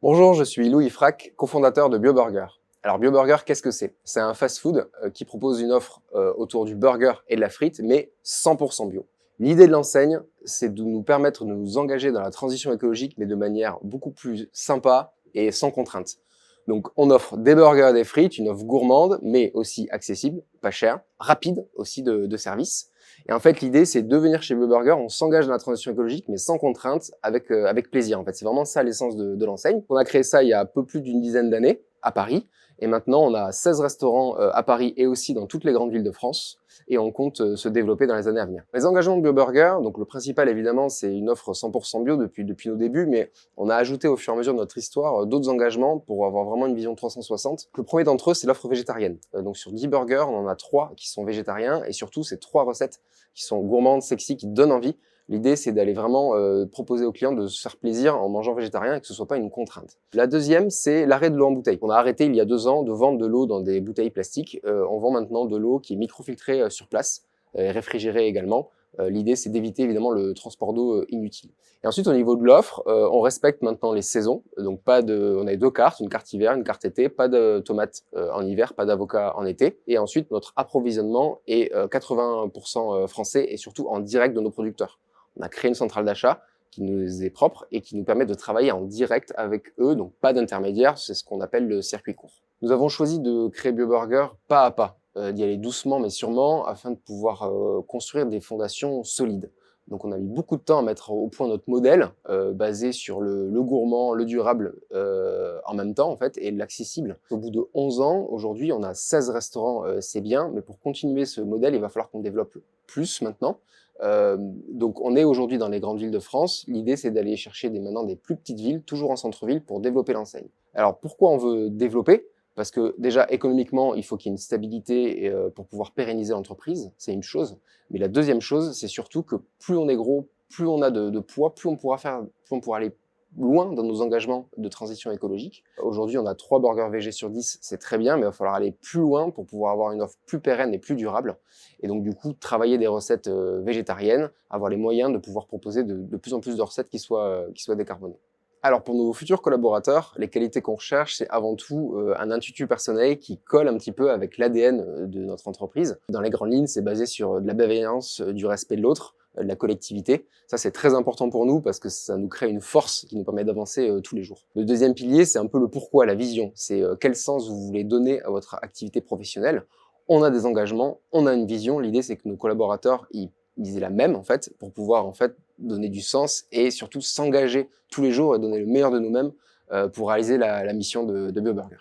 Bonjour, je suis Louis Frac, cofondateur de BioBurger. Alors BioBurger, qu'est-ce que c'est? C'est un fast-food qui propose une offre autour du burger et de la frite, mais 100% bio. L'idée de l'enseigne, c'est de nous permettre de nous engager dans la transition écologique, mais de manière beaucoup plus sympa et sans contrainte. Donc on offre des burgers et des frites, une offre gourmande, mais aussi accessible, pas chère, rapide aussi de service. Et en fait, l'idée, c'est de venir chez BioBurger, on s'engage dans la transition écologique, mais sans contrainte, avec plaisir. En fait, c'est vraiment ça l'essence de l'enseigne. On a créé ça il y a un peu plus d'une dizaine d'années à Paris. Et maintenant, on a 16 restaurants à Paris et aussi dans toutes les grandes villes de France. Et on compte se développer dans les années à venir. Les engagements de BioBurger, donc le principal évidemment, c'est une offre 100% bio depuis nos débuts, mais on a ajouté au fur et à mesure de notre histoire d'autres engagements pour avoir vraiment une vision 360. Le premier d'entre eux, c'est l'offre végétarienne. Donc sur 10 burgers, on en a 3 qui sont végétariens et surtout, c'est 3 recettes qui sont gourmandes, sexy, qui donnent envie. L'idée, c'est d'aller vraiment proposer aux clients de se faire plaisir en mangeant végétarien et que ce soit pas une contrainte. La deuxième, c'est l'arrêt de l'eau en bouteille. On a arrêté il y a 2 ans de vendre de l'eau dans des bouteilles plastiques. On vend maintenant de l'eau qui est microfiltrée sur place, réfrigérée également. L'idée, c'est d'éviter évidemment le transport d'eau inutile. Et ensuite, au niveau de l'offre, on respecte maintenant les saisons. Donc on a 2 cartes, une carte hiver, une carte été, pas de tomates en hiver, pas d'avocat en été. Et ensuite, notre approvisionnement est 80% français et surtout en direct de nos producteurs. On a créé une centrale d'achat qui nous est propre et qui nous permet de travailler en direct avec eux, donc pas d'intermédiaire, c'est ce qu'on appelle le circuit court. Nous avons choisi de créer BioBurger pas à pas, d'y aller doucement mais sûrement afin de pouvoir construire des fondations solides. Donc on a mis beaucoup de temps à mettre au point notre modèle basé sur le gourmand, le durable en même temps en fait et l'accessible. Au bout de 11 ans, aujourd'hui on a 16 restaurants, c'est bien, mais pour continuer ce modèle, il va falloir qu'on développe plus maintenant. Donc on est aujourd'hui dans les grandes villes de France. L'idée c'est d'aller chercher maintenant des plus petites villes, toujours en centre-ville, pour développer l'enseigne. Alors pourquoi on veut développer? Parce que déjà économiquement, il faut qu'il y ait une stabilité pour pouvoir pérenniser l'entreprise, c'est une chose. Mais la deuxième chose, c'est surtout que plus on est gros, plus on a de poids, plus on pourra aller loin dans nos engagements de transition écologique. Aujourd'hui, on a 3 burgers VG sur 10, c'est très bien, mais il va falloir aller plus loin pour pouvoir avoir une offre plus pérenne et plus durable. Et donc, du coup, travailler des recettes végétariennes, avoir les moyens de pouvoir proposer de plus en plus de recettes qui soient décarbonées. Alors, pour nos futurs collaborateurs, les qualités qu'on recherche, c'est avant tout un intuitu personnel qui colle un petit peu avec l'ADN de notre entreprise. Dans les grandes lignes, c'est basé sur de la bienveillance, du respect de l'autre, de la collectivité. Ça, c'est très important pour nous parce que ça nous crée une force qui nous permet d'avancer tous les jours. Le deuxième pilier, c'est un peu le pourquoi, la vision. C'est quel sens vous voulez donner à votre activité professionnelle. On a des engagements, on a une vision. L'idée, c'est que nos collaborateurs, ils aient la même, en fait, pour pouvoir, en fait, donner du sens et surtout s'engager tous les jours et donner le meilleur de nous-mêmes pour réaliser la mission de BioBurger.